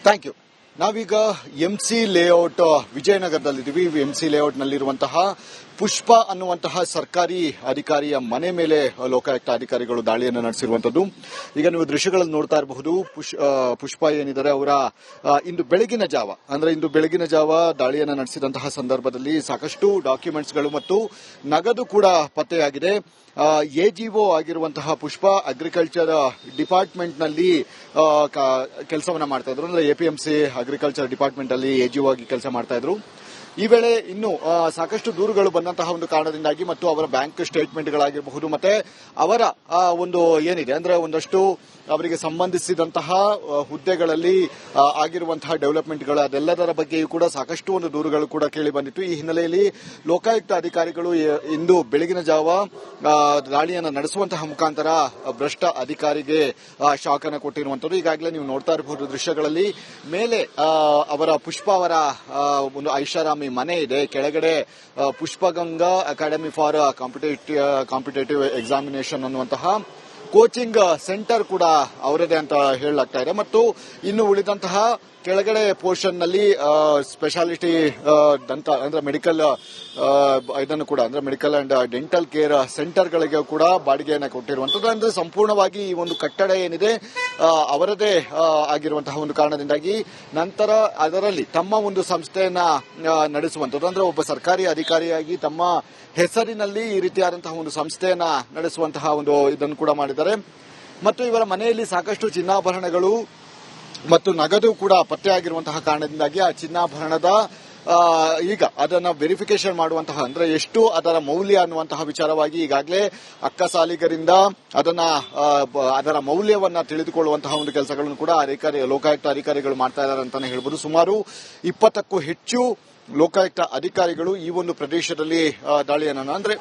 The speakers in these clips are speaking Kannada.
Thank you. ನಾವೀಗ ಎಂಸಿ ಲೇಔಟ್ ವಿಜಯನಗರದಲ್ಲಿದ್ದೀವಿ. ಎಂಸಿ ಲೇಔಟ್ ನಲ್ಲಿರುವಂತಹ ಪುಷ್ಪ ಅನ್ನುವಂತಹ ಸರ್ಕಾರಿ ಅಧಿಕಾರಿಯ ಮನೆ ಮೇಲೆ ಲೋಕಾಯುಕ್ತ ಅಧಿಕಾರಿಗಳು ದಾಳಿಯನ್ನು ನಡೆಸಿರುವಂತದ್ದು. ಈಗ ನೀವು ದೃಶ್ಯಗಳಲ್ಲಿ ನೋಡ್ತಾ ಇರಬಹುದು. ಪುಷ್ಪ ಏನಿದ್ದಾರೆ ಅವರ ಇಂದು ಬೆಳಗಿನ ಜಾವ ದಾಳಿಯನ್ನು ನಡೆಸಿದಂತಹ ಸಂದರ್ಭದಲ್ಲಿ ಸಾಕಷ್ಟು ಡಾಕ್ಯುಮೆಂಟ್ಸ್ಗಳು ಮತ್ತು ನಗದು ಕೂಡ ಪತ್ತೆಯಾಗಿದೆ. ಎಜಿಒ ಆಗಿರುವಂತಹ ಪುಷ್ಪ ಅಗ್ರಿಕಲ್ಚರ್ ಡಿಪಾರ್ಟ್ಮೆಂಟ್ ನಲ್ಲಿ ಕೆಲಸವನ್ನ ಮಾಡ್ತಾ ಇದ್ರು. ಅಂದ್ರೆ ಎಪಿಎಂಸಿ ಅಗ್ರಿಕಲ್ಚರ್ ಡಿಪಾರ್ಟ್ಮೆಂಟ್ ಅಲ್ಲಿ ಎಜಿಒ ಆಗಿ ಕೆಲಸ ಮಾಡ್ತಾ ಇದ್ರು. ಈ ವೇಳೆ ಇನ್ನು ಸಾಕಷ್ಟು ದೂರುಗಳು ಬಂದಂತಹ ಒಂದು ಕಾರಣದಿಂದಾಗಿ ಮತ್ತು ಅವರ ಬ್ಯಾಂಕ್ ಸ್ಟೇಟ್ಮೆಂಟ್ಗಳಾಗಿರಬಹುದು ಮತ್ತೆ ಅವರ ಒಂದು ಏನಿದೆ ಅಂದ್ರೆ ಒಂದಷ್ಟು ಅವರಿಗೆ ಸಂಬಂಧಿಸಿದಂತಹ ಹುದ್ದೆಗಳಲ್ಲಿ ಆಗಿರುವಂತಹ ಡೆವಲಪ್ಮೆಂಟ್ಗಳು ಅದೆಲ್ಲದರ ಬಗ್ಗೆಯೂ ಕೂಡ ಸಾಕಷ್ಟು ಒಂದು ದೂರುಗಳು ಕೂಡ ಕೇಳಿ ಬಂದಿತ್ತು. ಈ ಹಿನ್ನೆಲೆಯಲ್ಲಿ ಲೋಕಾಯುಕ್ತ ಅಧಿಕಾರಿಗಳು ಇಂದು ಬೆಳಗಿನ ಜಾವ ದಾಳಿಯನ್ನು ನಡೆಸುವಂತಹ ಮುಖಾಂತರ ಭ್ರಷ್ಟ ಅಧಿಕಾರಿಗೆ ಶಾಕ್ ಅನ್ನು ಕೊಟ್ಟಿರುವಂತದ್ದು. ಈಗಾಗಲೇ ನೀವು ನೋಡ್ತಾ ಇರಬಹುದು ದೃಶ್ಯಗಳಲ್ಲಿ. ಮೇಲೆ ಅವರ ಪುಷ್ಪ ಅವರ ಒಂದು ಐಷಾರಾಮಿ ಮನೆ ಇದೆ. ಕೆಳಗಡೆ ಪುಷ್ಪಗಂಗಾ ಅಕಾಡೆಮಿ ಫಾರ್ ಕಾಂಪಿಟೇಟಿವ್ ಎಕ್ಸಾಮಿನೇಷನ್ ಅನ್ನುವಂತಹ ಕೋಚಿಂಗ್ ಸೆಂಟರ್ ಕೂಡ ಅವರದೇ ಅಂತ ಹೇಳಲಾಗ್ತಾ ಇದೆ. ಮತ್ತು ಇನ್ನು ಉಳಿದಂತಹ ಕೆಳಗಡೆ ಪೋರ್ಷನ್ ನಲ್ಲಿ ಸ್ಪೆಷಾಲಿಟಿ ದಂತ ಅಂದ್ರೆ ಮೆಡಿಕಲ್ ಇದನ್ನು ಕೂಡ ಅಂದ್ರೆ ಮೆಡಿಕಲ್ ಅಂಡ್ ಡೆಂಟಲ್ ಕೇರ್ ಸೆಂಟರ್ಗಳಿಗೆ ಕೂಡ ಬಾಡಿಗೆಯನ್ನು ಕೊಟ್ಟಿರುವಂತದ್ದು. ಅಂದ್ರೆ ಸಂಪೂರ್ಣವಾಗಿ ಈ ಒಂದು ಕಟ್ಟಡ ಏನಿದೆ ಅವರದೇ ಆಗಿರುವಂತಹ ಒಂದು ಕಾರಣದಿಂದಾಗಿ ನಂತರ ಅದರಲ್ಲಿ ತಮ್ಮ ಒಂದು ಸಂಸ್ಥೆಯನ್ನ ನಡೆಸುವಂತದ್ದು. ಅಂದ್ರೆ ಒಬ್ಬ ಸರ್ಕಾರಿ ಅಧಿಕಾರಿಯಾಗಿ ತಮ್ಮ ಹೆಸರಿನಲ್ಲಿ ಈ ರೀತಿಯಾದಂತಹ ಒಂದು ಸಂಸ್ಥೆಯನ್ನ ನಡೆಸುವಂತಹ ಒಂದು ಇದನ್ನು ಕೂಡ ಮಾಡಿದ್ದಾರೆ. ಮತ್ತು ಇವರ ಮನೆಯಲ್ಲಿ ಸಾಕಷ್ಟು ಚಿನ್ನಾಭರಣಗಳು ಮತ್ತು ನಗದು ಕೂಡ ಪತ್ತೆಯಾಗಿರುವಂತಹ ಕಾರಣದಿಂದಾಗಿ ಆ ಚಿನ್ನಾಭರಣದ ಈಗ ಅದನ್ನ ವೆರಿಫಿಕೇಶನ್ ಮಾಡುವಂತಹ ಅಂದ್ರೆ ಎಷ್ಟು ಅದರ ಮೌಲ್ಯ ಅನ್ನುವಂತಹ ವಿಚಾರವಾಗಿ ಈಗಾಗಲೇ ಅಕ್ಕಸಾಲಿಗರಿಂದ ಅದರ ಮೌಲ್ಯವನ್ನ ತಿಳಿದುಕೊಳ್ಳುವಂತಹ ಒಂದು ಕೆಲಸಗಳನ್ನು ಕೂಡ ಲೋಕಾಯುಕ್ತ ಅಧಿಕಾರಿಗಳು ಮಾಡ್ತಾ ಇದ್ದಾರೆ ಅಂತಾನೆ ಹೇಳ್ಬೋದು. ಸುಮಾರು 20ಕ್ಕೂ ಹೆಚ್ಚು ಲೋಕಾಯುಕ್ತ ಅಧಿಕಾರಿಗಳು ಈ ಒಂದು ಪ್ರದೇಶದಲ್ಲಿ ದಾಳಿಯನ್ನು ಅಂದ್ರೆ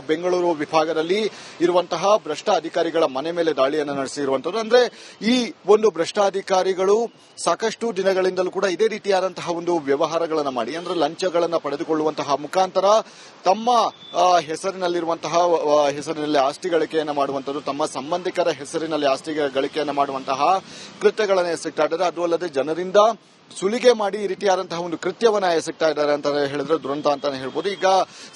ಬೆಂಗಳೂರು ವಿಭಾಗದಲ್ಲಿ ಇರುವಂತಹ ಭ್ರಷ್ಟ ಅಧಿಕಾರಿಗಳ ಮನೆ ಮೇಲೆ ದಾಳಿಯನ್ನು ನಡೆಸಿರುವಂತದ್ದು. ಅಂದ್ರೆ ಈ ಒಂದು ಭ್ರಷ್ಟ ಅಧಿಕಾರಿಗಳು ಸಾಕಷ್ಟು ದಿನಗಳಿಂದಲೂ ಕೂಡ ಇದೇ ರೀತಿಯಾದಂತಹ ಒಂದು ವ್ಯವಹಾರಗಳನ್ನು ಮಾಡಿ ಅಂದ್ರೆ ಲಂಚಗಳನ್ನು ಪಡೆದುಕೊಳ್ಳುವಂತಹ ಮುಖಾಂತರ ತಮ್ಮ ಹೆಸರಿನಲ್ಲಿ ಆಸ್ತಿ ಗಳಿಕೆಯನ್ನು ಮಾಡುವಂತದ್ದು, ತಮ್ಮ ಸಂಬಂಧಿಕರ ಹೆಸರಿನಲ್ಲಿ ಆಸ್ತಿ ಗಳಿಕೆಯನ್ನು ಮಾಡುವಂತಹ ಕೃತ್ಯಗಳನ್ನು ಎಸಗ್ತಾ ಇದ್ದಾರೆ. ಅದು ಅಲ್ಲದೆ ಜನರಿಂದ ಸುಲಿಗೆ ಮಾಡಿ ಈ ರೀತಿಯಾದಂತಹ ಒಂದು ಕೃತ್ಯವನ್ನ ಎಸಗ್ತಾ ಇದ್ದಾರೆ ಅಂತ ಹೇಳಿದ್ರೆ ದುರಂತ ಅಂತಾನೆ ಹೇಳ್ಬೋದು. ಈಗ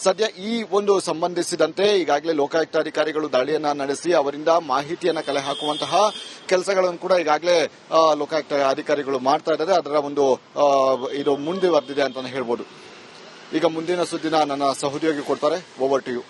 ಸದ್ಯ ಈ ಒಂದು ಸಂಬಂಧಿಸಿದಂತೆ ಈಗಾಗಲೇ ಲೋಕಾಯುಕ್ತ ಅಧಿಕಾರಿಗಳು ದಾಳಿಯನ್ನ ನಡೆಸಿ ಅವರಿಂದ ಮಾಹಿತಿಯನ್ನ ಕಲೆ ಹಾಕುವಂತಹ ಕೆಲಸಗಳನ್ನು ಕೂಡ ಈಗಾಗಲೇ ಲೋಕಾಯುಕ್ತ ಅಧಿಕಾರಿಗಳು ಮಾಡ್ತಾ ಇದ್ದಾರೆ. ಅದರ ಒಂದು ಇದು ಮುಂದುವರೆದಿದೆ ಅಂತಾನೆ ಹೇಳ್ಬೋದು. ಈಗ ಮುಂದಿನ ಸುದ್ದಿನ ನನ್ನ ಸಹೋದ್ಯೋಗಿ ಕೊಡ್ತಾರೆ. Over to you.